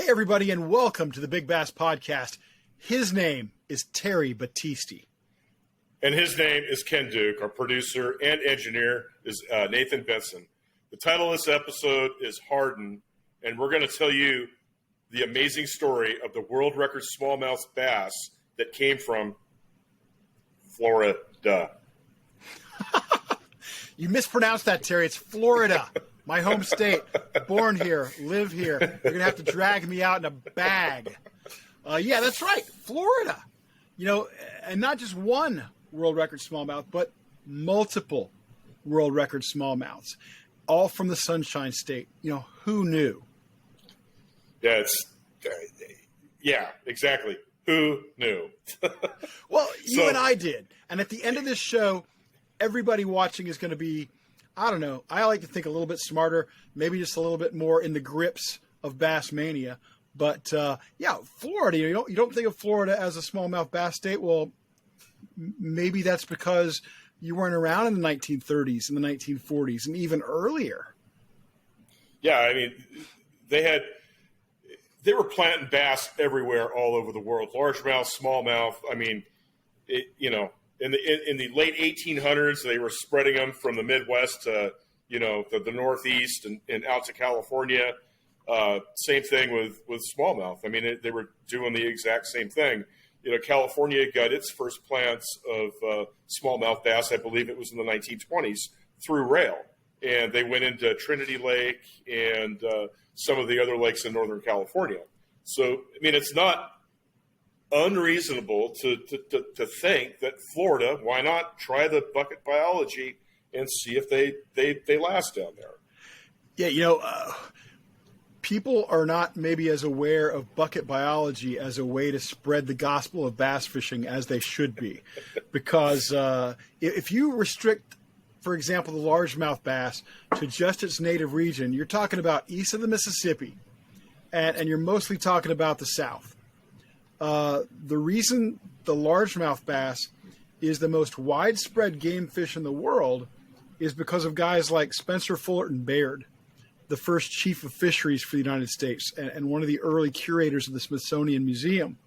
everybody, and welcome to the Big Bass Podcast. His name is Terry Battisti. And his name is Ken Duke. Our producer and engineer is Nathan Benson. The title of this episode is Harden, and we're going to tell you the amazing story of the world record smallmouth bass that came from Florida. You mispronounced that, Terry. It's Florida, my home state. Born here, live here. You're going to have to drag me out in a bag. Yeah, that's right, Florida. You know, and not just one world record smallmouth, but multiple world record smallmouths, all from the Sunshine State. You know, who knew? Yeah, exactly. Who knew? Well, you and I did. And at the end of this show, everybody watching is going to be, I don't know, I like to think a little bit smarter, maybe just a little bit more in the grips of Bass Mania. But, yeah, Florida, you don't think of Florida as a smallmouth bass state. Well, maybe that's because you weren't around in the 1930s and the 1940s and even earlier. Yeah, I mean, they were planting bass everywhere all over the world. Largemouth, smallmouth. I mean, in the late 1800s, they were spreading them from the Midwest to, the Northeast and out to California. Same thing with smallmouth. I mean, they were doing the exact same thing. California got its first plants of smallmouth bass, I believe it was in the 1920s, through rail. And they went into Trinity Lake and some of the other lakes in Northern California. So, I mean, it's not unreasonable to think that Florida, why not try the bucket biology and see if they last down there? Yeah, people are not maybe as aware of bucket biology as a way to spread the gospel of bass fishing as they should be. Because if you restrict, for example, the largemouth bass to just its native region, you're talking about east of the Mississippi, and you're mostly talking about the South. The reason the largemouth bass is the most widespread game fish in the world is because of guys like Spencer Fullerton Baird, the first chief of fisheries for the United States and one of the early curators of the Smithsonian Museum.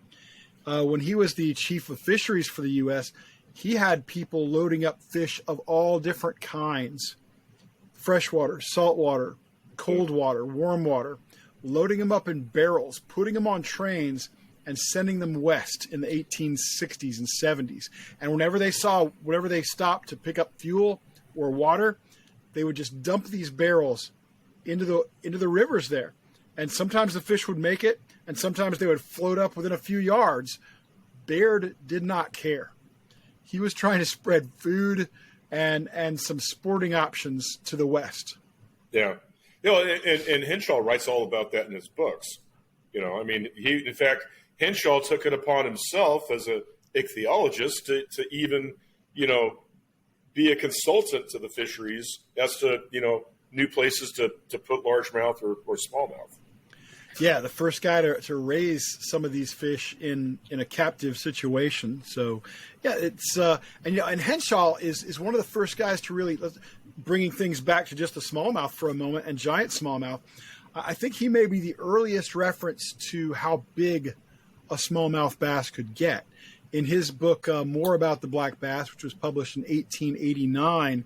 When he was the chief of fisheries for the U.S., he had people loading up fish of all different kinds, freshwater, saltwater, cold water, warm water, loading them up in barrels, putting them on trains, and sending them west in the 1860s and 70s. And whenever they stopped to pick up fuel or water, they would just dump these barrels into the rivers there. And sometimes the fish would make it, and sometimes they would float up within a few yards. Baird did not care. He was trying to spread food and some sporting options to the west. Yeah. And Henshaw writes all about that in his books. I mean, in fact, Henshaw took it upon himself as a ichthyologist to even, be a consultant to the fisheries as to, new places to put largemouth or smallmouth. Yeah, the first guy to raise some of these fish in a captive situation. So, yeah, it's and Henshaw is one of the first guys to really bringing things back to just the smallmouth for a moment and giant smallmouth. I think he may be the earliest reference to how big a smallmouth bass could get. In his book, More About the Black Bass, which was published in 1889,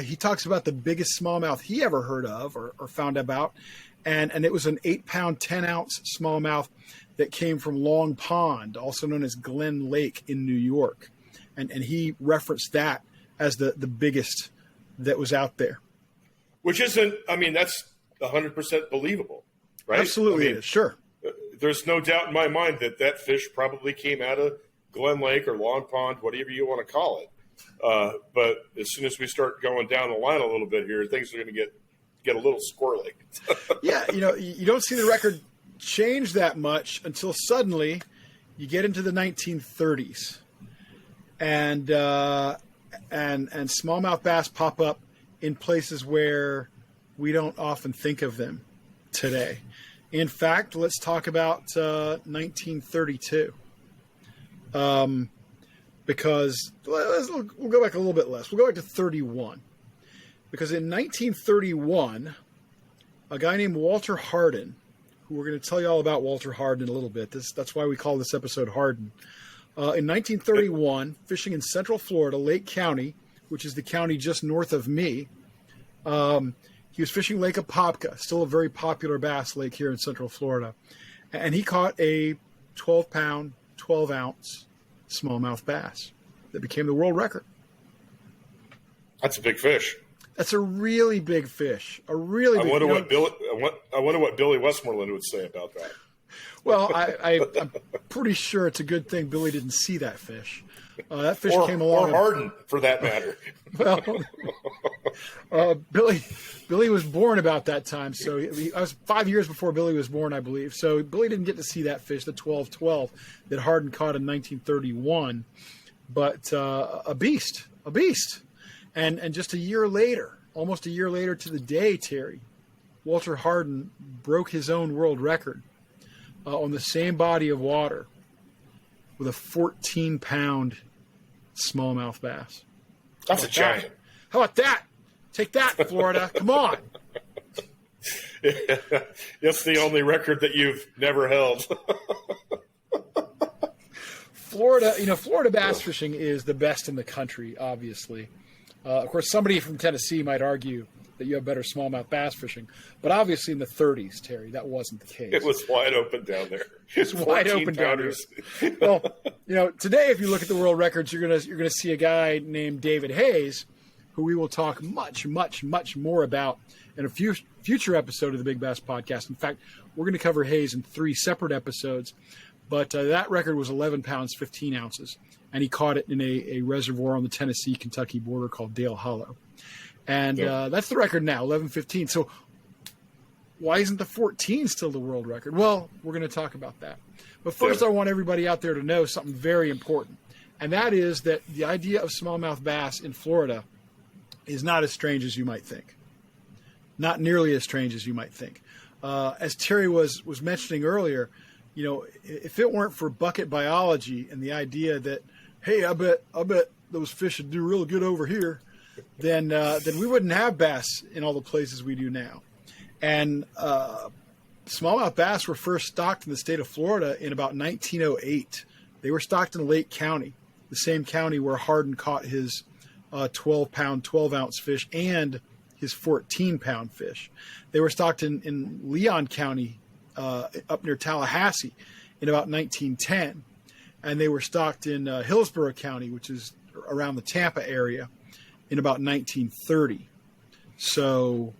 he talks about the biggest smallmouth he ever heard of or found about. And it was an 8-pound, 10-ounce smallmouth that came from Long Pond, also known as Glen Lake in New York. And he referenced that as the biggest that was out there. Which isn't, I mean, that's 100% believable, right? Absolutely, it is, sure. There's no doubt in my mind that fish probably came out of Glen Lake or Long Pond, whatever you want to call it. But as soon as we start going down the line a little bit here, things are going to get a little squirrely. Yeah, you don't see the record change that much until suddenly you get into the 1930s, and smallmouth bass pop up in places where we don't often think of them today. In fact, let's talk about 1932. Because we'll go back a little bit less. We'll go back to 31. Because in 1931, a guy named Walter Harden who we're going to tell you all about Walter Harden in a little bit. That's why we call this episode Harden. In 1931, fishing in Central Florida, Lake County, which is the county just north of me, he was fishing Lake Apopka, still a very popular bass lake here in Central Florida. And he caught a 12-pound, 12-ounce smallmouth bass that became the world record. That's a big fish. That's a really big fish. A really big. I wonder what Billy Westmoreland would say about that. Well, I'm pretty sure it's a good thing Billy didn't see that fish. That fish came along. Or Harden, for that matter. Well, Billy was born about that time, so I was 5 years before Billy was born, I believe. So Billy didn't get to see that fish, the 12-12 that Harden caught in 1931. But a beast. And just a year later, almost a year later to the day, Terry, Walter Harden broke his own world record on the same body of water with a 14-pound smallmouth bass. That's a giant. How about that? Take that, Florida. Come on. That's the only record that you've never held. Florida bass fishing is the best in the country, obviously. Of course, somebody from Tennessee might argue that you have better smallmouth bass fishing, but obviously in the 30s, Terry, that wasn't the case. It was wide open down there. It's wide open down there. Well, today, if you look at the world records, you're gonna see a guy named David Hayes, who we will talk much more about in a future episode of the Big Bass Podcast. In fact, we're going to cover Hayes in 3 separate episodes, but that record was 11 pounds, 15 ounces, and he caught it in a reservoir on the Tennessee-Kentucky border called Dale Hollow. And that's the record now, 11-15. So why isn't the 14 still the world record? Well, we're going to talk about that. But first, I want everybody out there to know something very important, and that is that the idea of smallmouth bass in Florida is not as strange as you might think. Not nearly as strange as you might think. As Terry was mentioning earlier, if it weren't for bucket biology and the idea that, hey, I bet those fish would do real good over here, then we wouldn't have bass in all the places we do now. And smallmouth bass were first stocked in the state of Florida in about 1908. They were stocked in Lake County, the same county where Harden caught his 12-pound, 12-ounce fish and his 14-pound fish. They were stocked in Leon County up near Tallahassee in about 1910. And they were stocked in Hillsborough County, which is around the Tampa area, in about 1930. So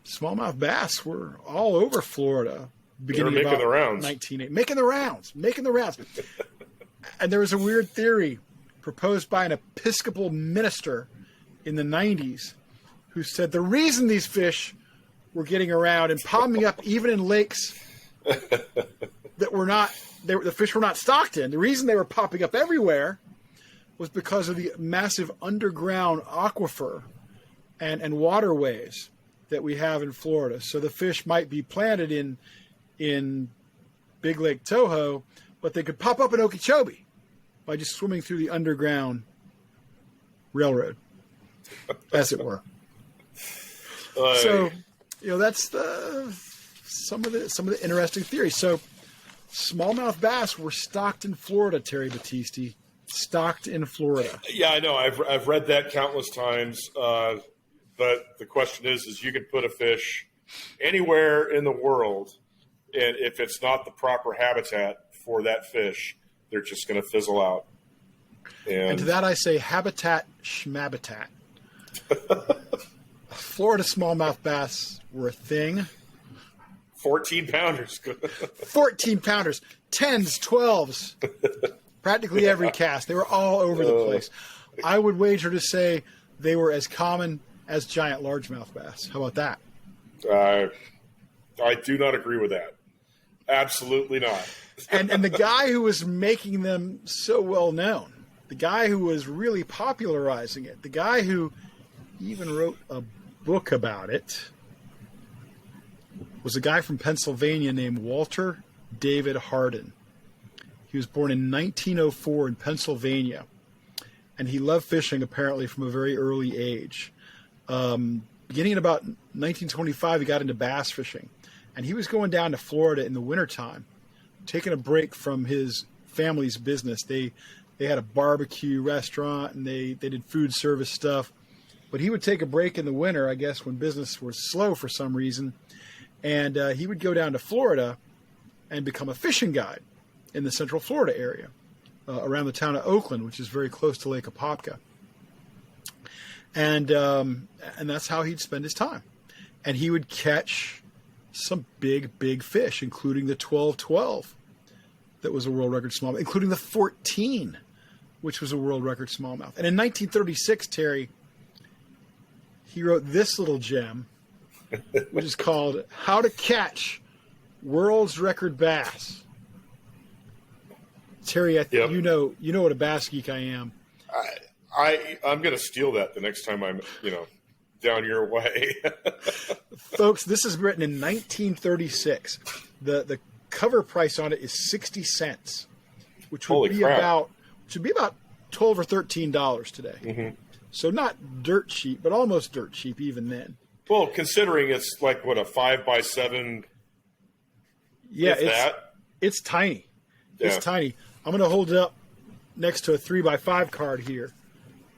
smallmouth bass were all over Florida beginning making about the rounds. 1980. Making the rounds. And there was a weird theory proposed by an Episcopal minister in the 90s who said the reason these fish were getting around and popping up even in lakes that were not, the fish were not stocked in, the reason they were popping up everywhere was because of the massive underground aquifer and waterways that we have in Florida. So the fish might be planted in Big Lake Toho, but they could pop up in Okeechobee by just swimming through the underground railroad, as it were. So, that's some of the interesting theories. So, smallmouth bass were stocked in Florida, Terry Battisti. Stocked in Florida. Yeah, I know. I've read that countless times. But the question is you can put a fish anywhere in the world, and if it's not the proper habitat for that fish, they're just going to fizzle out. And to that I say habitat schmabitat. Florida smallmouth bass were a thing. 14-pounders. 14-pounders, 10s, 12s, practically every cast. They were all over the place. I would wager to say they were as common as giant largemouth bass. How about that? I do not agree with that. Absolutely not. and the guy who was making them so well known, the guy who was really popularizing it, the guy who even wrote a book about it, was a guy from Pennsylvania named Walter David Harden. He was born in 1904 in Pennsylvania, and he loved fishing apparently from a very early age. Beginning in about 1925, he got into bass fishing, and he was going down to Florida in the wintertime, taking a break from his family's business. They had a barbecue restaurant, and they did food service stuff. But he would take a break in the winter, I guess, when business was slow for some reason, and he would go down to Florida and become a fishing guide in the Central Florida area, around the town of Oakland, which is very close to Lake Apopka. And that's how he'd spend his time. And he would catch some big fish, including the 12-12 that was a world record smallmouth, including the 14, which was a world record smallmouth. And in 1936, Terry, he wrote this little gem, which is called How to Catch World's Record Bass. Terry, you know what a bass geek I am. I'm going to steal that the next time I'm, down your way. Folks, this is written in 1936. The cover price on it is 60 cents, which would be about $12 or $13 today. Mm-hmm. So not dirt cheap, but almost dirt cheap even then. Well, considering it's like what, a 5x7. Yeah, it's tiny. Yeah. It's tiny. I'm going to hold it up next to a 3x5 card here.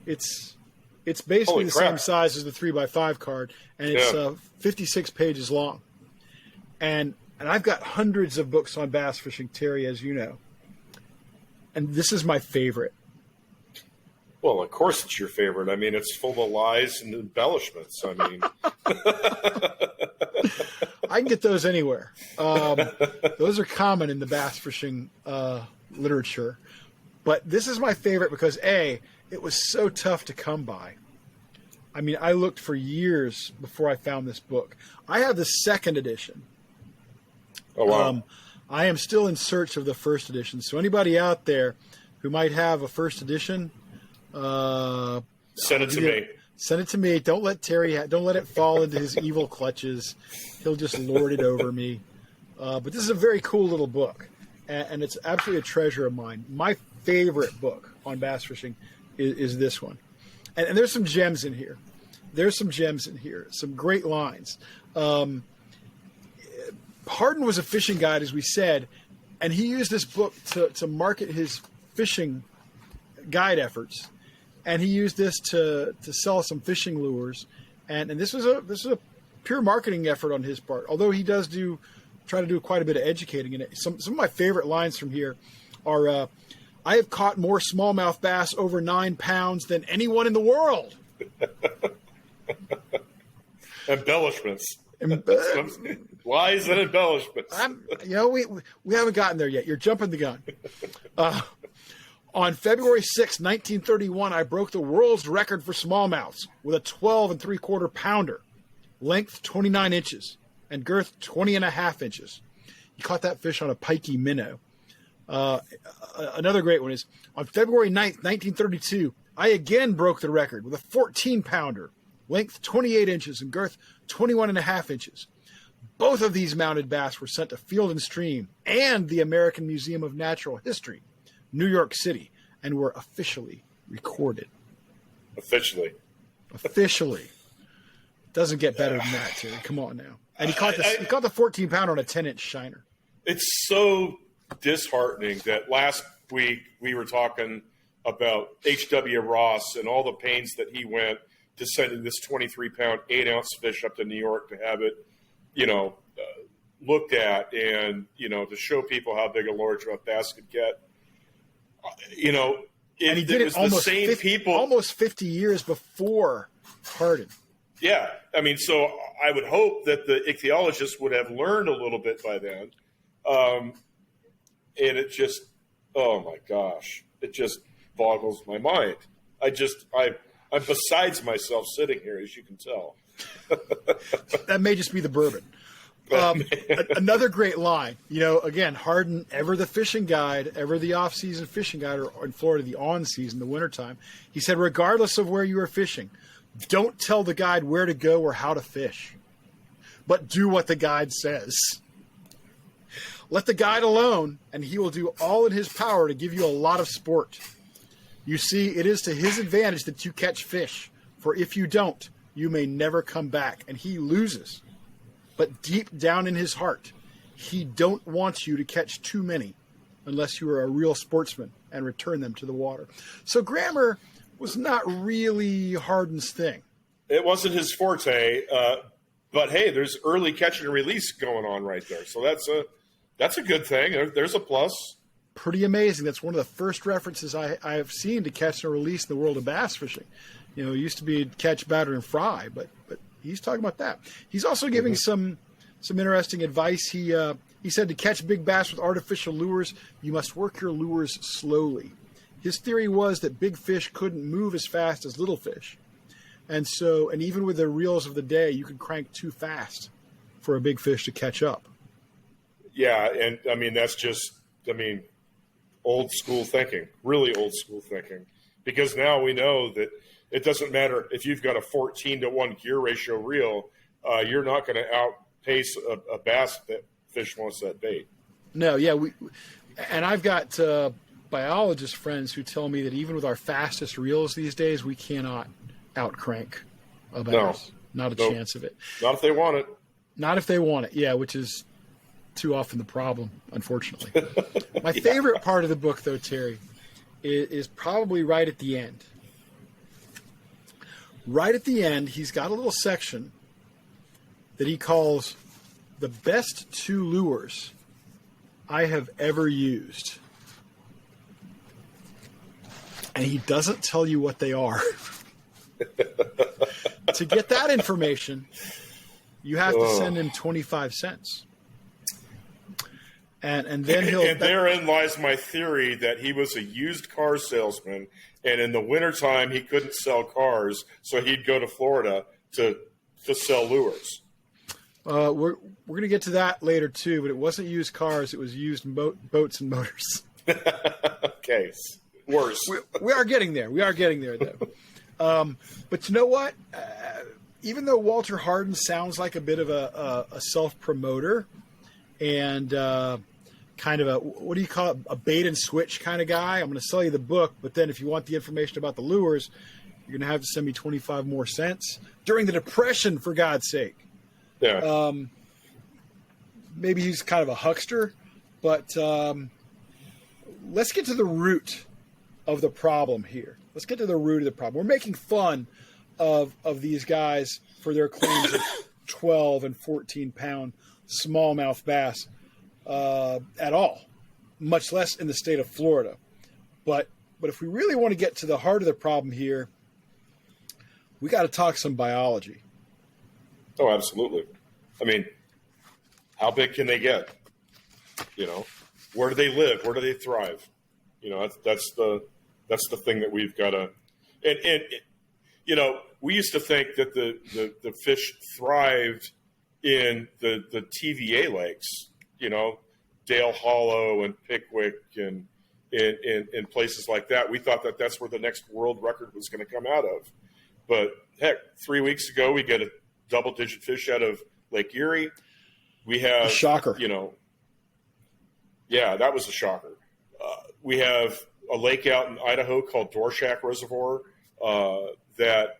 It's basically the same size as the 3x5 card, and it's 56 pages long. And I've got hundreds of books on bass fishing, Terry, as you know. And this is my favorite. Well, of course it's your favorite. I mean, it's full of lies and embellishments. I mean, I can get those anywhere. Those are common in the bass fishing literature. But this is my favorite because, A, it was so tough to come by. I mean, I looked for years before I found this book. I have the second edition. Oh, wow. I am still in search of the first edition. So anybody out there who might have a first edition, send it to me. Send it to me. Don't let Terry. Don't let it fall into his evil clutches. He'll just lord it over me. But this is a very cool little book, and it's absolutely a treasure of mine. My favorite book on bass fishing is this one, and there's some gems in here. Some great lines. Harden was a fishing guide, as we said, and he used this book to market his fishing guide efforts. And he used this to sell some fishing lures, and this was a pure marketing effort on his part. Although he does try to do quite a bit of educating in it. Some of my favorite lines from here are, "I have caught more smallmouth bass over 9 pounds than anyone in the world." Embellishments, lies and embellishments. We haven't gotten there yet. You're jumping the gun. On February 6, 1931, I broke the world's record for smallmouths with a 12 3/4 pounder, length 29 inches, and girth 20 1/2 inches. He caught that fish on a pikey minnow. Another great one is, on February 9th, 1932, I again broke the record with a 14 pounder, length 28 inches, and girth 21 1/2 inches. Both of these mounted bass were sent to Field and Stream and the American Museum of Natural History, New York City, and were officially recorded. Officially. Doesn't get better than that, Terry. Come on now. And he caught the 14 pounder on a 10-inch shiner. It's so disheartening that last week we were talking about H.W. Ross and all the pains that he went to sending this 23-pound, 8-ounce fish up to New York to have it, looked at and, to show people how big a largemouth bass could get. And he did it almost 50 years before Harden. Yeah. I mean, so I would hope that the ichthyologists would have learned a little bit by then. And it just, oh my gosh, it just boggles my mind. I'm besides myself sitting here, as you can tell. That may just be the bourbon. Another great line, again, Harden, ever the fishing guide, ever the off-season fishing guide, or in Florida, the on-season, the wintertime. He said, regardless of where you are fishing, don't tell the guide where to go or how to fish, but do what the guide says. Let the guide alone, and he will do all in his power to give you a lot of sport. You see, it is to his advantage that you catch fish, for if you don't, you may never come back, and he loses. but deep down in his heart, he don't want you to catch too many unless you are a real sportsman and return them to the water. So grammar was not really Harden's thing. It wasn't his forte, but hey, there's early catch and release going on right there. So that's a good thing. There's a plus. Pretty amazing. That's one of the first references I have seen to catch and release in the world of bass fishing. It used to be catch, batter, and fry, but he's talking about that. He's also giving some interesting advice. He said to catch big bass with artificial lures, you must work your lures slowly. His theory was that big fish couldn't move as fast as little fish. And even with the reels of the day, you could crank too fast for a big fish to catch up. Yeah, and I mean, that's just, old school thinking, really old school thinking. Because now we know that it doesn't matter if you've got a 14-to-1 gear ratio reel, you're not going to outpace a bass that fish wants that bait. No, yeah. And I've got biologist friends who tell me that even with our fastest reels these days, we cannot outcrank a bass. No, not a chance of it. Not if they want it. Not if they want it, yeah, which is too often the problem, unfortunately. My favorite part of the book, though, Terry, is probably right at the end. Right at the end, he's got a little section that he calls the best 2 lures I have ever used. And he doesn't tell you what they are. To get that information, you have to send him 25 cents. And then he'll... And therein lies my theory that he was a used car salesman, and in the wintertime he couldn't sell cars, so he'd go to Florida to sell lures. We're going to get to that later, too, but it wasn't used cars. It was used boats and motors. Okay. Worse. We are getting there. We are getting there, though. But you know what? Even though Walter Harden sounds like a bit of a self-promoter and kind of what do you call it, a bait and switch kind of guy, I'm going to sell you the book, but then if you want the information about the lures, you're going to have to send me 25 more cents during the Depression, for God's sake. Yeah. Maybe he's kind of a huckster, but let's get to the root of the problem here. Let's get to the root of the problem. We're making fun of these guys for their claims of 12 and 14-pound smallmouth bass at all, much less in the state of Florida. But if we really want to get to the heart of the problem here, we got to talk some biology. Oh, absolutely. I mean, how big can they get? Where do they live? Where do they thrive? That's the thing that we've got to. And we used to think that the fish thrived in the TVA lakes. Dale Hollow and Pickwick and in places like that. We thought that that's where the next world record was going to come out of. But heck, 3 weeks ago we get a double-digit fish out of Lake Erie. We have a shocker. Yeah, that was a shocker. We have a lake out in Idaho called Dorshak Reservoir that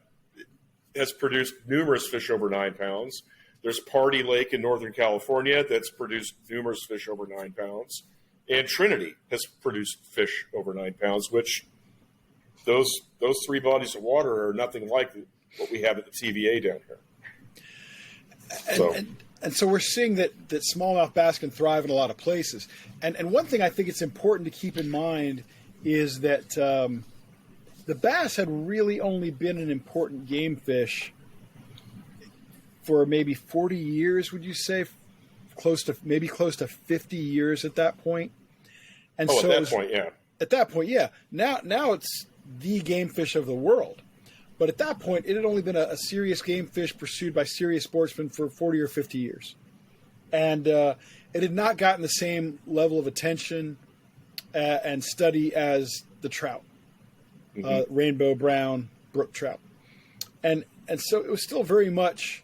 has produced numerous fish over 9 pounds. There's Party Lake in Northern California that's produced numerous fish over 9 pounds. And Trinity has produced fish over 9 pounds, which those 3 bodies of water are nothing like what we have at the TVA down here. And so we're seeing that smallmouth bass can thrive in a lot of places. And one thing I think it's important to keep in mind is that the bass had really only been an important game fish for maybe 40 years, would you say? Close to 50 years at that point. And at that point, yeah. At that point, yeah. Now it's the game fish of the world. But at that point, it had only been a serious game fish pursued by serious sportsmen for 40 or 50 years. And it had not gotten the same level of attention and study as the trout, rainbow brown brook trout. And so it was still very much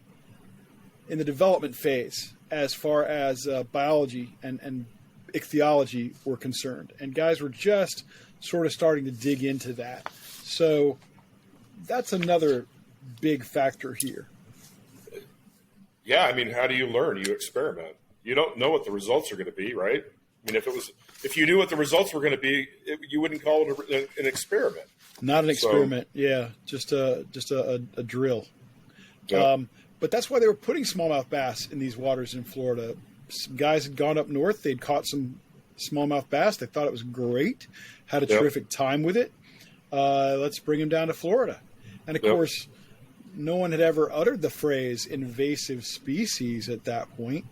in the development phase as far as biology and ichthyology were concerned. And guys were just sort of starting to dig into that. So that's another big factor here. yeah, I mean, how do you learn? You experiment. You don't know what the results are going to be, right? I mean, if you knew what the results were going to be, you wouldn't call it an experiment. Not an experiment, yeah, just a drill. Yeah. But that's why they were putting smallmouth bass in these waters in Florida. Some guys had gone up north; they'd caught some smallmouth bass. They thought it was great, had a terrific time with it. Let's bring them down to Florida, and of course, no one had ever uttered the phrase "invasive species" at that point.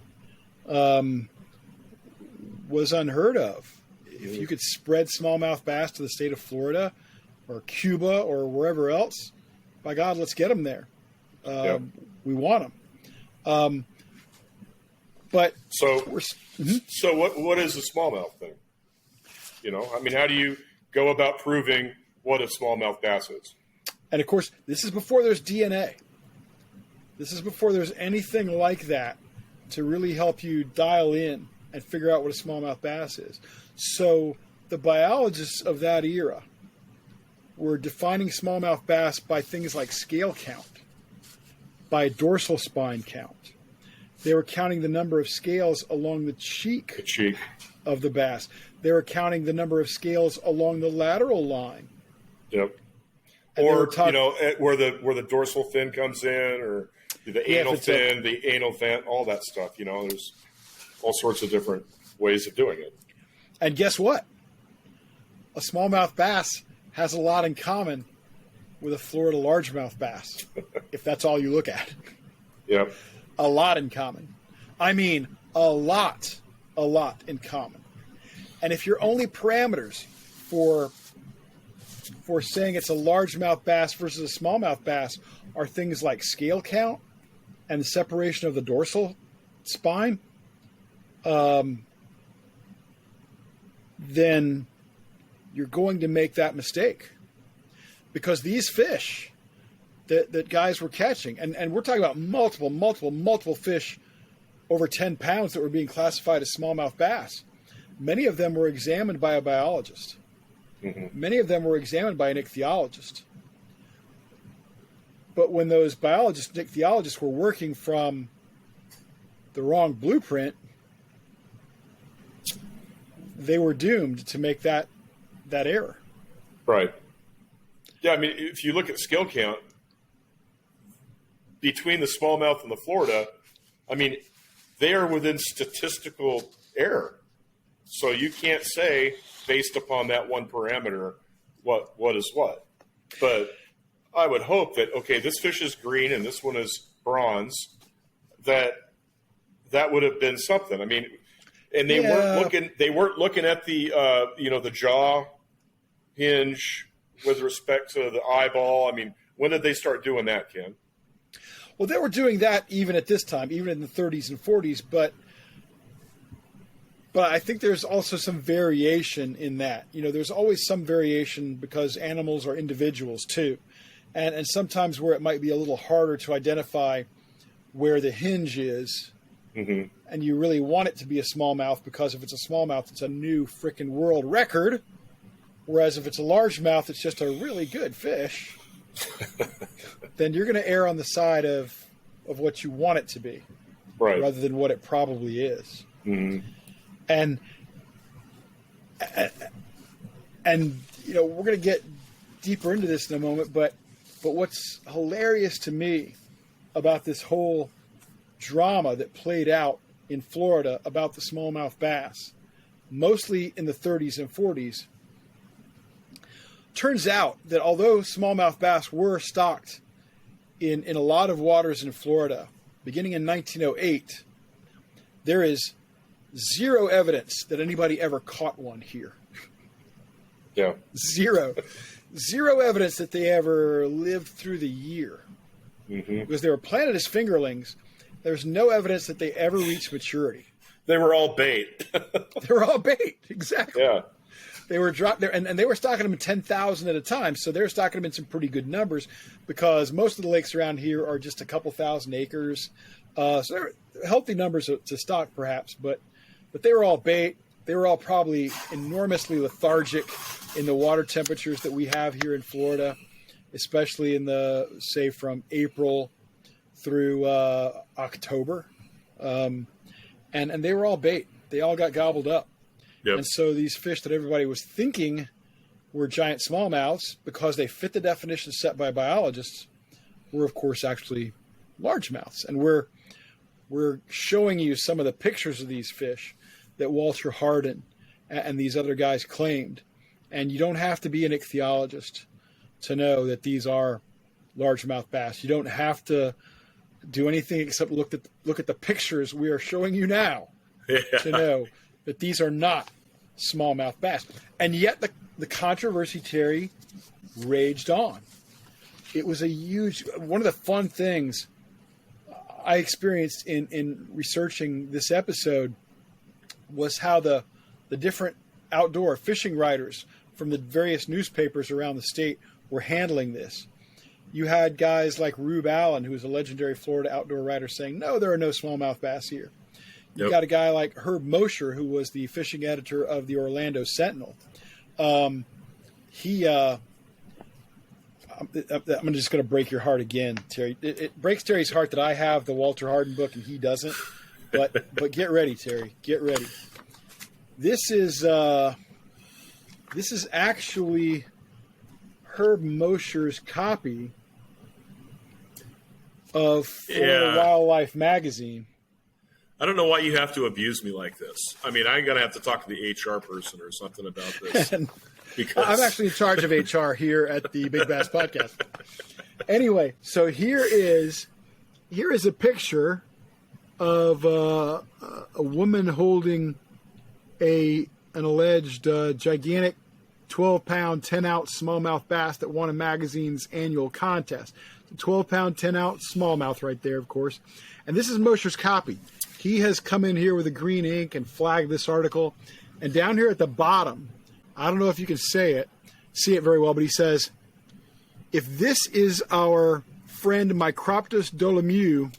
Was unheard of. If you could spread smallmouth bass to the state of Florida or Cuba or wherever else, by God, let's get them there. We want them. But so what is a smallmouth thing? You know, I mean, how do you go about proving what a smallmouth bass is? And of course, this is before there's DNA. This is before there's anything like that to really help you dial in and figure out what a smallmouth bass is. So the biologists of that era were defining smallmouth bass by things like scale count, by dorsal spine count. They were counting the number of scales along the cheek of the bass. They were counting the number of scales along the lateral line. Yep. And or where the dorsal fin comes in, or the anal fin, the anal vent, all that stuff. There's all sorts of different ways of doing it. And guess what? A smallmouth bass has a lot in common with a Florida largemouth bass, if that's all you look at. Yep. A lot in common. I mean, a lot in common. And if your only parameters for saying it's a largemouth bass versus a smallmouth bass are things like scale count and the separation of the dorsal spine, then you're going to make that mistake. Because these fish that guys were catching, and we're talking about multiple fish over 10 pounds that were being classified as smallmouth bass, many of them were examined by a biologist. Mm-hmm. Many of them were examined by an ichthyologist. But when those biologists and ichthyologists were working from the wrong blueprint, they were doomed to make that error. Right. Yeah, I mean, if you look at scale count, between the smallmouth and the Florida, I mean, they are within statistical error. So you can't say, based upon that one parameter, what is what. But I would hope that, okay, this fish is green and this one is bronze, that would have been something. I mean, and they weren't looking at the the jaw hinge with respect to the eyeball. I mean, when did they start doing that, Ken? Well, they were doing that even at this time, even in the 30s and 40s, but I think there's also some variation in that. There's always some variation because animals are individuals too. And sometimes where it might be a little harder to identify where the hinge is, mm-hmm. and you really want it to be a smallmouth because if it's a smallmouth, it's a new frickin' world record. Whereas if it's a largemouth, it's just a really good fish. Then you're going to err on the side of what you want it to be, right, rather than what it probably is. Mm-hmm. And we're going to get deeper into this in a moment, but what's hilarious to me about this whole drama that played out in Florida about the smallmouth bass, mostly in the 30s and 40s, turns out that although smallmouth bass were stocked in a lot of waters in Florida, beginning in 1908, there is zero evidence that anybody ever caught one here. Yeah. Zero evidence that they ever lived through the year. Mm-hmm. Because they were planted as fingerlings. There's no evidence that they ever reached maturity. They were all bait. They were all bait, exactly. Yeah. They were dropped there, and they were stocking them in 10,000 at a time. So they were stocking them in some pretty good numbers because most of the lakes around here are just a couple thousand acres. So they're healthy numbers to stock, perhaps, but they were all bait. They were all probably enormously lethargic in the water temperatures that we have here in Florida, especially in from April through October, and they were all bait. They all got gobbled up. Yep. And so these fish that everybody was thinking were giant smallmouths, because they fit the definition set by biologists, were of course actually largemouths. And we're showing you some of the pictures of these fish that Walter Harden and these other guys claimed. And you don't have to be an ichthyologist to know that these are largemouth bass. You don't have to do anything except look at the pictures we are showing you now to know that these are not smallmouth bass. And yet the controversy, Terry, raged on. It was one of the fun things I experienced in researching this episode was how the different outdoor fishing writers from the various newspapers around the state were handling this. You had guys like Rube Allen, who was a legendary Florida outdoor writer, saying, no, there are no smallmouth bass here. You got a guy like Herb Mosher, who was the fishing editor of the Orlando Sentinel. I'm just going to break your heart again, Terry. It breaks Terry's heart that I have the Walter Harden book and he doesn't. But get ready, Terry. Get ready. This is actually Herb Mosher's copy of Florida Wildlife Magazine. I don't know why you have to abuse me like this. I mean, I'm going to have to talk to the HR person or something about this. Because I'm actually in charge of HR here at the Big Bass Podcast. Anyway, so here is a picture of a woman holding an alleged gigantic 12-pound, 10-ounce smallmouth bass that won a magazine's annual contest. 12-pound, 10-ounce smallmouth right there, of course. And this is Mosher's copy. He has come in here with a green ink and flagged this article. And down here at the bottom, I don't know if you can see it very well, but he says, if this is our friend Microptus dolomieu,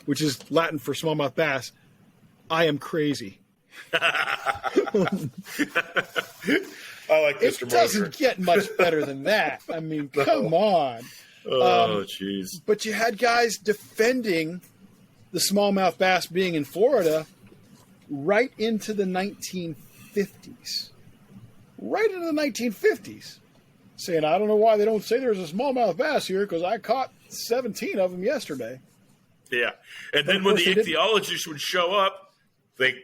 which is Latin for smallmouth bass, I am crazy. I like Mr. Mosher. It doesn't get much better than that. I mean, come on. Oh, jeez. But you had guys defending the smallmouth bass being in Florida right into the 1950s. Right into the 1950s. Saying, I don't know why they don't say there's a smallmouth bass here, because I caught 17 of them yesterday. Yeah. And then when the ichthyologists would show up, they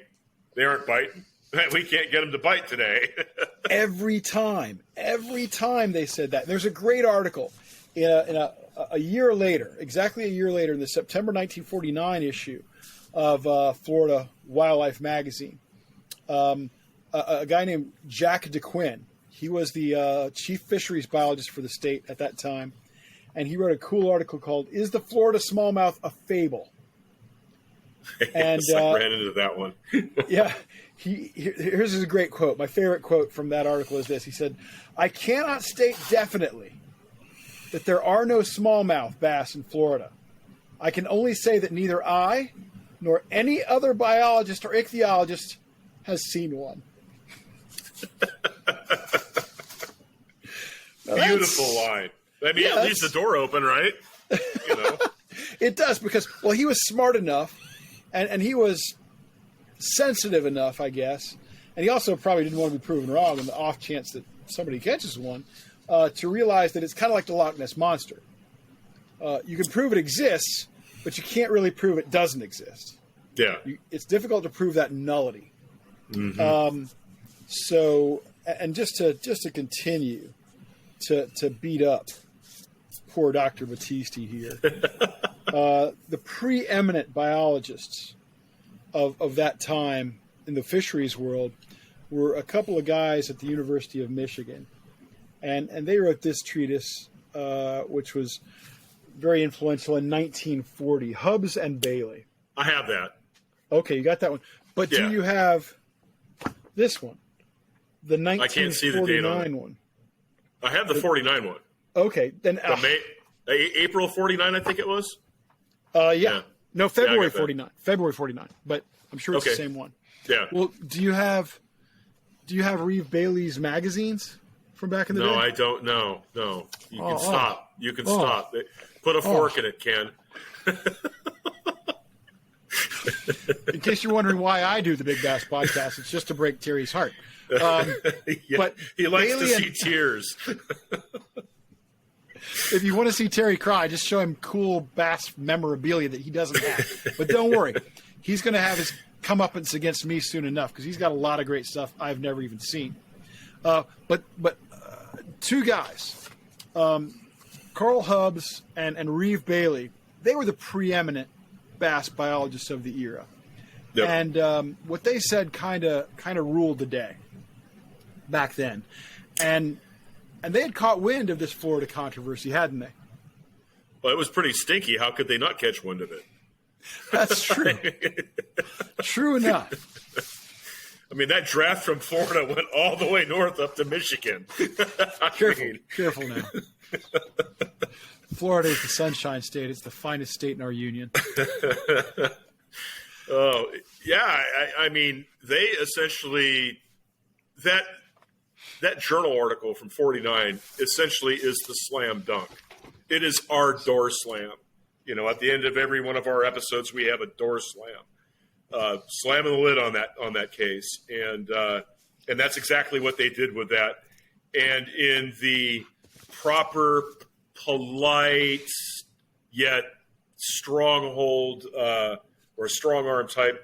aren't biting. We can't get them to bite today. Every time they said that. There's a great article in a year later, exactly a year later, in the September 1949 issue of Florida Wildlife Magazine. A guy named Jack DeQuinn. He was the chief fisheries biologist for the state at that time, and he wrote a cool article called "Is the Florida Smallmouth a Fable?" And I ran into that one. Yeah. Here's a great quote. My favorite quote from that article is this. He said, I cannot state definitely that there are no smallmouth bass in Florida. I can only say that neither I nor any other biologist or ichthyologist has seen one. Beautiful line. I mean, it leaves the door open, right? You know. It does, because, well, he was smart enough and he was sensitive enough, I guess, and he also probably didn't want to be proven wrong in the off chance that somebody catches one, to realize that it's kind of like the Loch Ness Monster. You can prove it exists, but you can't really prove it doesn't exist. Yeah. It's difficult to prove that nullity. Mm-hmm. So, and just to continue to beat up poor Dr. Battisti here, the preeminent biologists of that time in the fisheries world were a couple of guys at the University of Michigan. And they wrote this treatise, which was very influential in 1940, Hubbs and Bailey. I have that. Okay, you got that one. But do you have this one? The 1949 I can't see the date on it. one. I have the 49 one. Okay, then April 49, I think it was. Yeah. No, February 49. February 49. But I'm sure it's the same one. Yeah. Well, do you have Reeve Bailey's magazines from back in the day? No, I don't know. No, you can stop. You can stop. Put a fork in it, Ken. In case you're wondering why I do the Big Bass podcast, it's just to break Terry's heart. But he likes Bailey to see tears. If you want to see Terry cry, just show him cool bass memorabilia that he doesn't have. But don't worry, he's going to have his comeuppance against me soon enough because he's got a lot of great stuff I've never even seen. But two guys, Carl Hubbs and Reeve Bailey, they were the preeminent bass biologists of the era. Yep. And what they said kind of ruled the day back then. And they had caught wind of this Florida controversy, hadn't they? Well, it was pretty stinky. How could they not catch wind of it? That's true. True enough. I mean, that draft from Florida went all the way north up to Michigan. Careful now. Florida is the Sunshine State. It's the finest state in our union. Oh, yeah. I mean, they essentially that journal article from 49 essentially is the slam dunk. It is our door slam. You know, at the end of every one of our episodes, we have a door slam, slamming the lid on that case, and that's exactly what they did with that. And in the proper, polite, yet stronghold or strong arm type,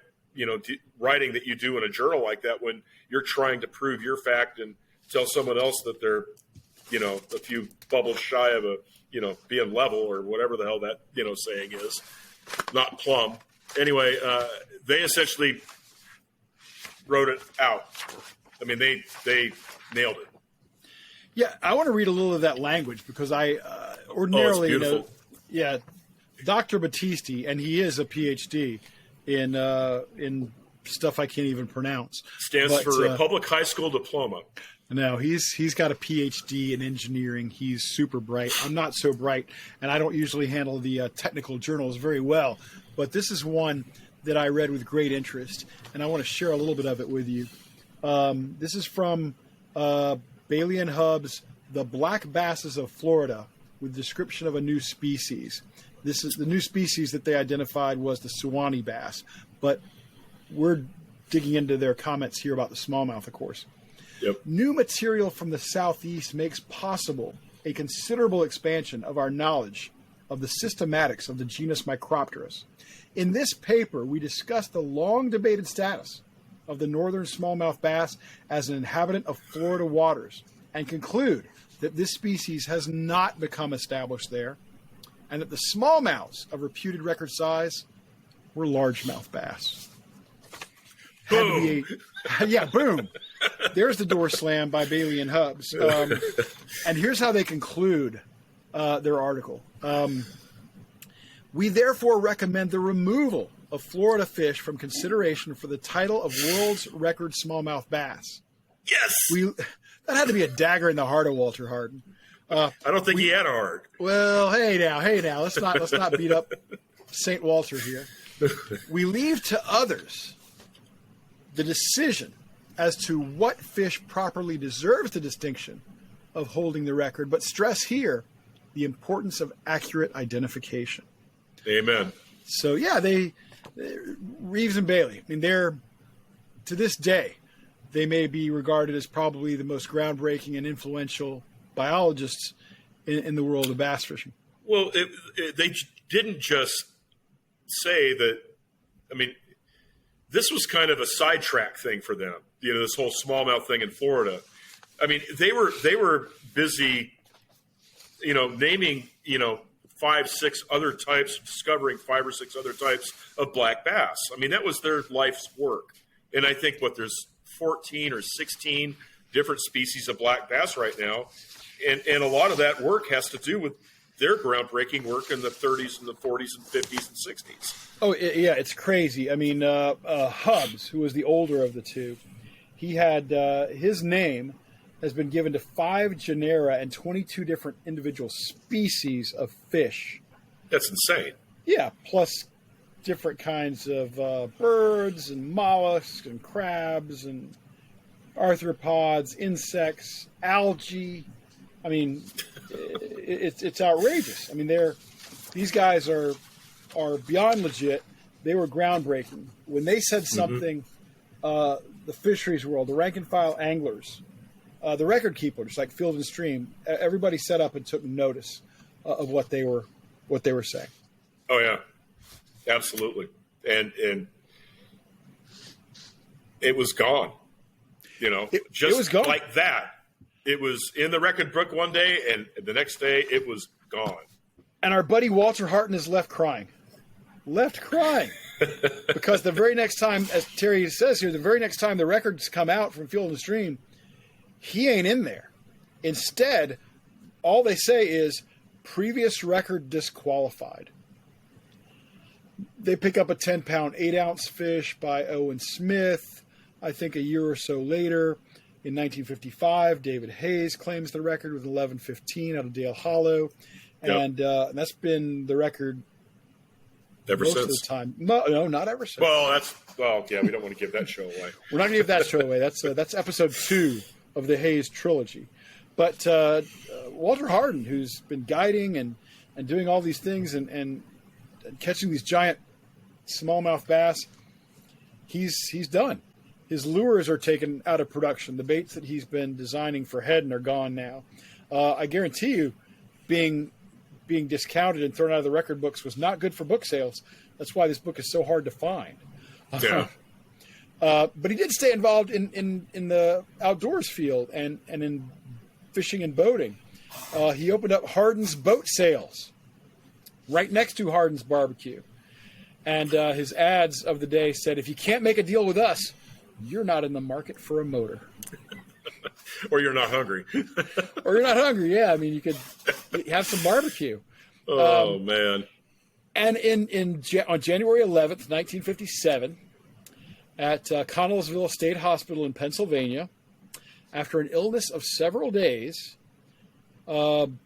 writing that you do in a journal like that when you're trying to prove your fact and tell someone else that they're, a few bubbles shy of being level or whatever the hell that, saying is, not plumb. Anyway, they essentially wrote it out. I mean, they nailed it. Yeah, I want to read a little of that language because I ordinarily know. Yeah, Dr. Battisti, and he is a PhD in stuff I can't even pronounce. Stands for a public high school diploma. No, he's got a PhD in engineering. He's super bright. I'm not so bright, and I don't usually handle the technical journals very well. But this is one that I read with great interest, and I want to share a little bit of it with you. This is from Bailey and Hubbs, The Black Basses of Florida, with description of a new species. This is the new species that they identified was the Suwannee bass, but we're digging into their comments here about the smallmouth, of course. Yep. New material from the southeast makes possible a considerable expansion of our knowledge of the systematics of the genus Micropterus. In this paper, we discuss the long-debated status of the northern smallmouth bass as an inhabitant of Florida waters and conclude that this species has not become established there and that the smallmouths of reputed record size were largemouth bass. Boom. Boom. There's the door slam by Bailey and Hubbs. And here's how they conclude their article. We therefore recommend the removal of Florida fish from consideration for the title of world's record smallmouth bass. Yes. That had to be a dagger in the heart of Walter Harden. I don't think he had a heart. Well, hey now, let's not beat up St. Walter here. We leave to others the decision as to what fish properly deserves the distinction of holding the record, but stress here the importance of accurate identification. Amen. So yeah, Reeves and Bailey, I mean, to this day, they may be regarded as probably the most groundbreaking and influential biologists in the world of bass fishing. Well, they didn't just say that. I mean, this was kind of a sidetrack thing for them. This whole smallmouth thing in Florida. I mean, they were busy, naming, 5, 6 other types, discovering 5 or 6 other types of black bass. I mean, that was their life's work. And I think there's 14 or 16 different species of black bass right now. And a lot of that work has to do with their groundbreaking work in the 30s and the 40s and 50s and 60s. Oh, yeah, it's crazy. I mean, Hubbs, who was the older of the two, he had his name has been given to 5 genera and 22 different individual species of fish. That's insane. Yeah, plus different kinds of birds and mollusks and crabs and arthropods, insects, algae. I mean, it's outrageous. I mean, these guys are beyond legit. They were groundbreaking. When they said something, the fisheries world, the rank and file anglers, the record keepers like Field and Stream, everybody set up and took notice of what they were saying. Oh yeah, absolutely. And it was gone. It was gone like that. It was in the record book one day, and the next day it was gone. And our buddy Walter Harden is left crying. Because the very next time, as Terry says here, the very next time the records come out from Field and Stream, he ain't in there. Instead, all they say is previous record disqualified. They pick up a 10-pound, 8-ounce fish by Owen Smith. I think a year or so later, in 1955, David Hayes claims the record with 11.15 out of Dale Hollow. And that's been the record ever most since. Of the time. No, not ever since. Well, we don't want to give that show away. We're not going to give that show away. That's episode 2 of the Hayes trilogy. But Walter Harden, who's been guiding and doing all these things and catching these giant smallmouth bass, he's done. His lures are taken out of production. The baits that he's been designing for Heddon are gone now. I guarantee you, being discounted and thrown out of the record books was not good for book sales. That's why this book is so hard to find. Yeah. But he did stay involved in the outdoors field and in fishing and boating. He opened up Harden's Boat Sales right next to Harden's Barbecue. And his ads of the day said, if you can't make a deal with us, you're not in the market for a motor. Or you're not hungry. Or you're not hungry, yeah. I mean, you could have some barbecue. Oh, man. And on January 11th, 1957, at Connellsville State Hospital in Pennsylvania, after an illness of several days, Walter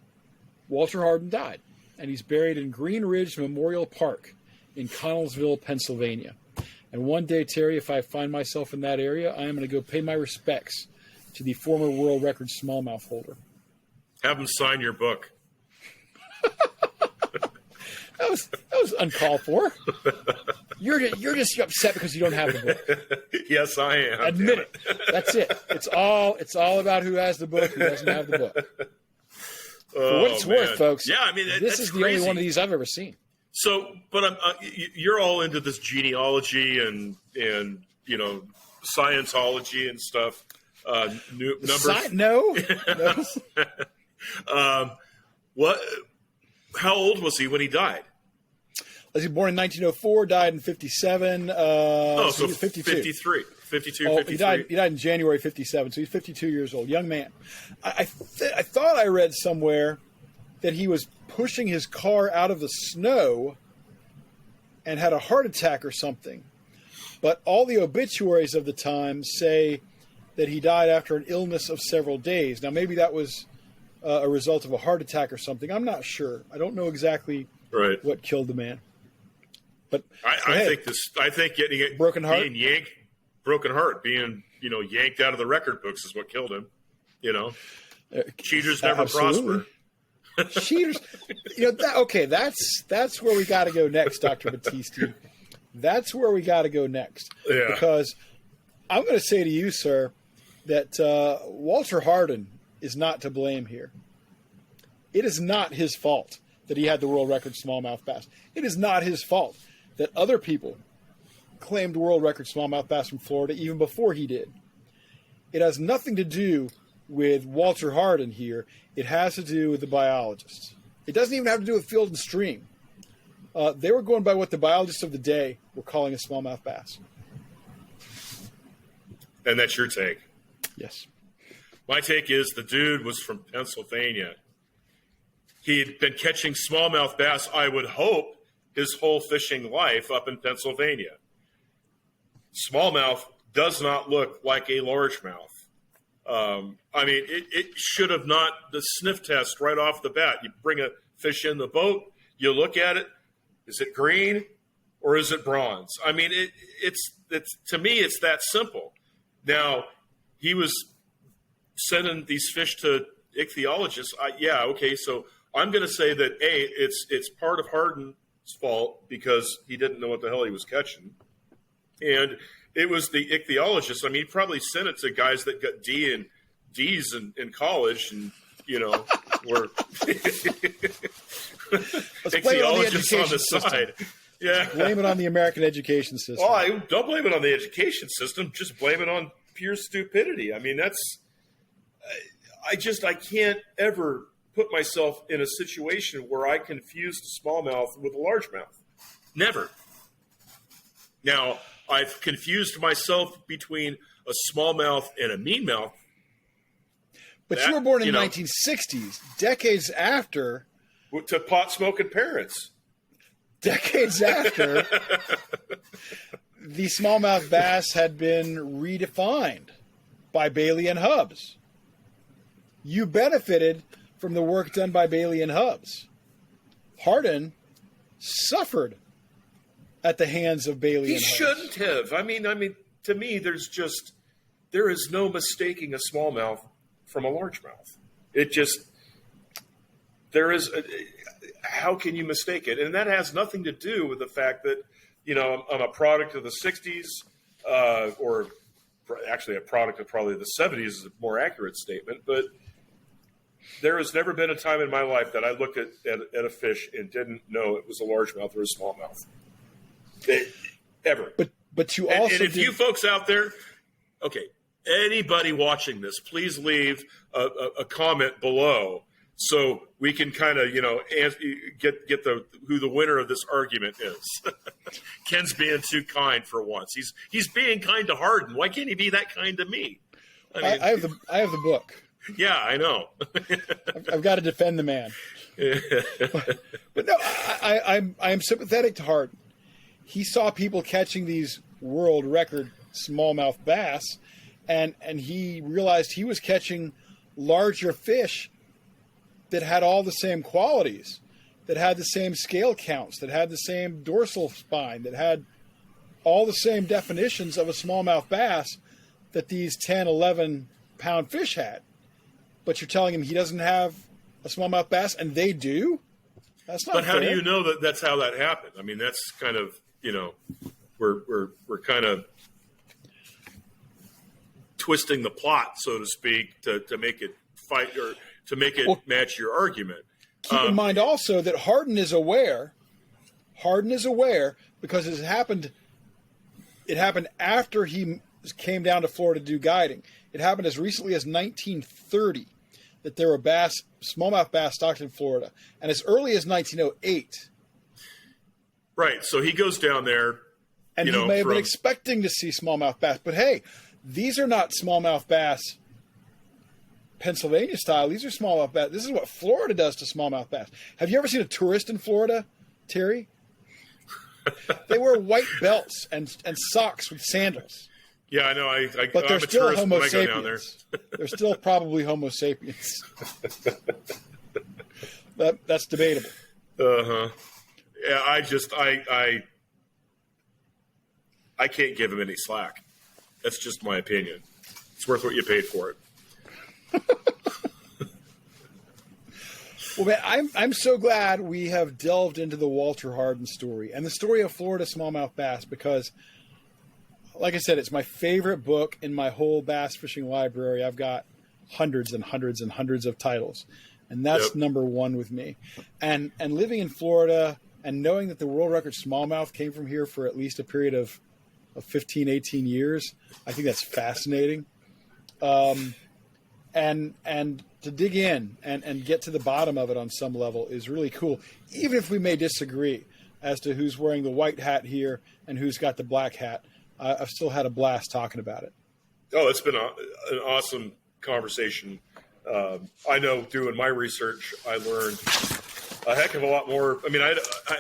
Harden died. And he's buried in Green Ridge Memorial Park in Connellsville, Pennsylvania. And one day, Terry, if I find myself in that area, I am going to go pay my respects to the former world record smallmouth holder. Have him sign your book. That was uncalled for. You're just upset because you don't have the book. Yes, I am. Admit it. That's it. It's all about who has the book, who doesn't have the book. For what it's worth, folks. Yeah, I mean, this is the only one of these I've ever seen. So, but you're all into this genealogy and Scientology and stuff. Numbers. No. What? How old was he when he died? Was he born in 1904? Died in 57. So he was 52. 53. 52, Oh, 53. He died in January 57, so he's 52 years old. Young man. I thought I read somewhere that he was pushing his car out of the snow and had a heart attack or something. But all the obituaries of the time say that he died after an illness of several days. Now, maybe that was a result of a heart attack or something. I'm not sure. I don't know exactly what killed the man. But I think getting it broken heart, being yanked out of the record books is what killed him. Cheaters never prosper. Cheaters. That's where we got to go next, Dr. Battisti. That's where we got to go next. Yeah. Because I'm going to say to you, sir, that Walter Harden is not to blame here. It is not his fault that he had the world record smallmouth bass. It is not his fault that other people claimed world record smallmouth bass from Florida even before he did. It has nothing to do with Walter Harden here. It has to do with the biologists. It doesn't even have to do with Field and Stream. They were going by what the biologists of the day were calling a smallmouth bass. And that's your take? Yes. My take is the dude was from Pennsylvania. He had been catching smallmouth bass, I would hope, his whole fishing life up in Pennsylvania. Smallmouth does not look like a largemouth. It should have not, the sniff test right off the bat. You bring a fish in the boat, you look at it, is it green or is it bronze? I mean, it's to me, it's that simple. Now, he was sending these fish to ichthyologists. Okay, so I'm going to say that it's part of Harden's fault because he didn't know what the hell he was catching, and it was the ichthyologist. I mean, he probably sent it to guys that got D's in college, and were ichthyologists on the side. Yeah, blame it on the American education system. Well, don't blame it on the education system. Just blame it on pure stupidity. I mean, I can't ever put myself in a situation where I confused a smallmouth with a largemouth. Never. Now, I've confused myself between a smallmouth and a meanmouth. But you were born in the 1960s, decades after. To pot-smoking parents. Decades after, the smallmouth bass had been redefined by Bailey and Hubbs. You benefited from the work done by Bailey and Hubbs. Harden suffered at the hands of Bailey and Hubbs. He shouldn't have. I mean, to me, there is no mistaking a smallmouth from a largemouth. How can you mistake it? And that has nothing to do with the fact that, I'm a product of the 60s, or actually a product of probably the 70s is a more accurate statement, but there has never been a time in my life that I looked at a fish and didn't know it was a largemouth or a smallmouth. Ever. But you also and if you folks out there, okay, anybody watching this, please leave a comment below so we can kind of get who the winner of this argument is. Ken's being too kind for once. He's being kind to Harden. Why can't he be that kind to me? I have the book. Yeah, I know. I've got to defend the man. But no, I'm sympathetic to Harden. He saw people catching these world record smallmouth bass, and he realized he was catching larger fish that had all the same qualities, that had the same scale counts, that had the same dorsal spine, that had all the same definitions of a smallmouth bass that these 10, 11-pound fish had. But you're telling him he doesn't have a smallmouth bass, and they do? That's not But how fair. do you know that that's how that happened? I mean, that's kind of, we're kind of twisting the plot, so to speak, to make it fight or to make it match your argument. Keep in mind also that Harden is aware because it happened after he came down to Florida to do guiding. It happened as recently as 1930 that there were smallmouth bass stocked in Florida, and as early as 1908. Right, so he goes down there. And he may have been expecting to see smallmouth bass, but hey, these are not smallmouth bass Pennsylvania style. These are smallmouth bass. This is what Florida does to smallmouth bass. Have you ever seen a tourist in Florida, Terry? They wear white belts and socks with sandals. Yeah, I know. But they're still Homo sapiens. Down there. They're still probably Homo sapiens. That's debatable. Uh-huh. Yeah, I can't give him any slack. That's just my opinion. It's worth what you paid for it. Well, man, I'm so glad we have delved into the Walter Harden story and the story of Florida smallmouth bass because, like I said, it's my favorite book in my whole bass fishing library. I've got hundreds and hundreds and hundreds of titles, and that's number one with me. And living in Florida and knowing that the world record smallmouth came from here for at least a period of 15, 18 years, I think that's fascinating. And to dig in and get to the bottom of it on some level is really cool, even if we may disagree as to who's wearing the white hat here and who's got the black hat. I've still had a blast talking about it. Oh, it's been an awesome conversation. I know doing my research, I learned a heck of a lot more. I mean,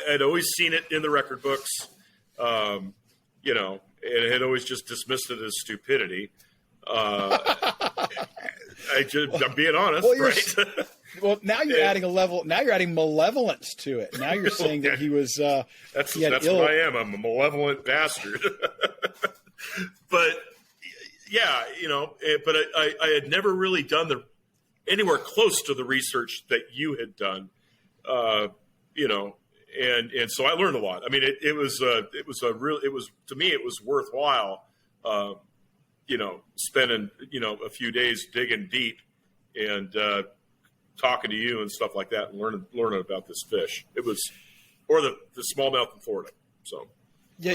I'd always seen it in the record books, and had always just dismissed it as stupidity. I'm being honest, right? Well, now you're adding a level. Now you're adding malevolence to it. Now you're saying that he was. That's what I am. I'm a malevolent bastard. But yeah, but I had never really done anywhere close to the research that you had done, and so I learned a lot. I mean, it was to me, it was worthwhile, spending, a few days digging deep and talking to you and stuff like that and learning about this fish. It was, or the smallmouth in Florida. So. Yeah,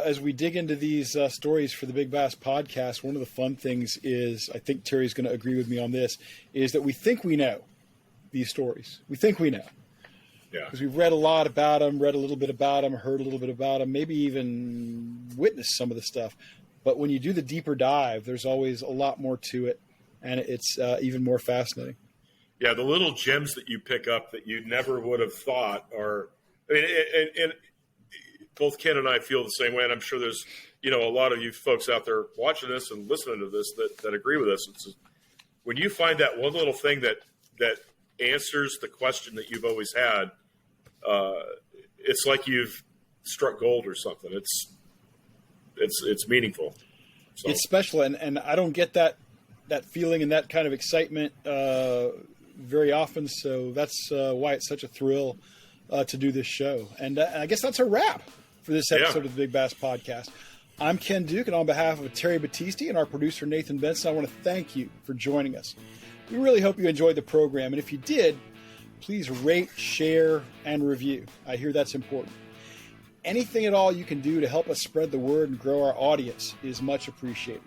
as we dig into these stories for the Big Bass podcast, one of the fun things is, I think Terry's going to agree with me on this, is that we think we know these stories. We think we know. Yeah. Because we've read a lot about them, read a little bit about them, heard a little bit about them, maybe even witnessed some of the stuff. But when you do the deeper dive, there's always a lot more to it, and it's even more fascinating. Yeah, the little gems that you pick up that you never would have thought are, and both Ken and I feel the same way, and I'm sure there's, a lot of you folks out there watching this and listening to this that agree with us. It's when you find that one little thing that answers the question that you've always had, it's like you've struck gold or something. It's meaningful. So. It's special, and I don't get that feeling and that kind of excitement very often. So that's why it's such a thrill to do this show. And I guess that's a wrap for this episode of the Big Bass Podcast. I'm Ken Duke, and on behalf of Terry Battisti and our producer Nathan Benson, I want to thank you for joining us. We really hope you enjoyed the program, and if you did, please rate, share, and review. I hear that's important. Anything at all you can do to help us spread the word and grow our audience is much appreciated.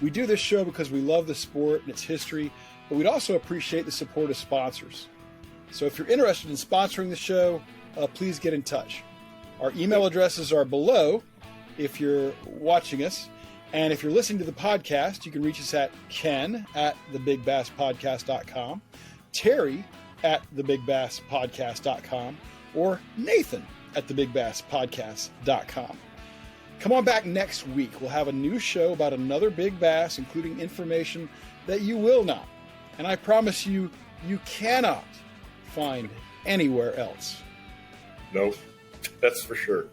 We do this show because we love the sport and its history, but we'd also appreciate the support of sponsors. So if you're interested in sponsoring the show, please get in touch. Our email addresses are below if you're watching us. And if you're listening to the podcast, you can reach us at ken@thebigBassPodcast.com, Terry @thebigBassPodcast.com, or Nathan @thebigBassPodcast.com. Come on back next week. We'll have a new show about another big bass, including information that you will not, and I promise you, you cannot find anywhere else. No, that's for sure.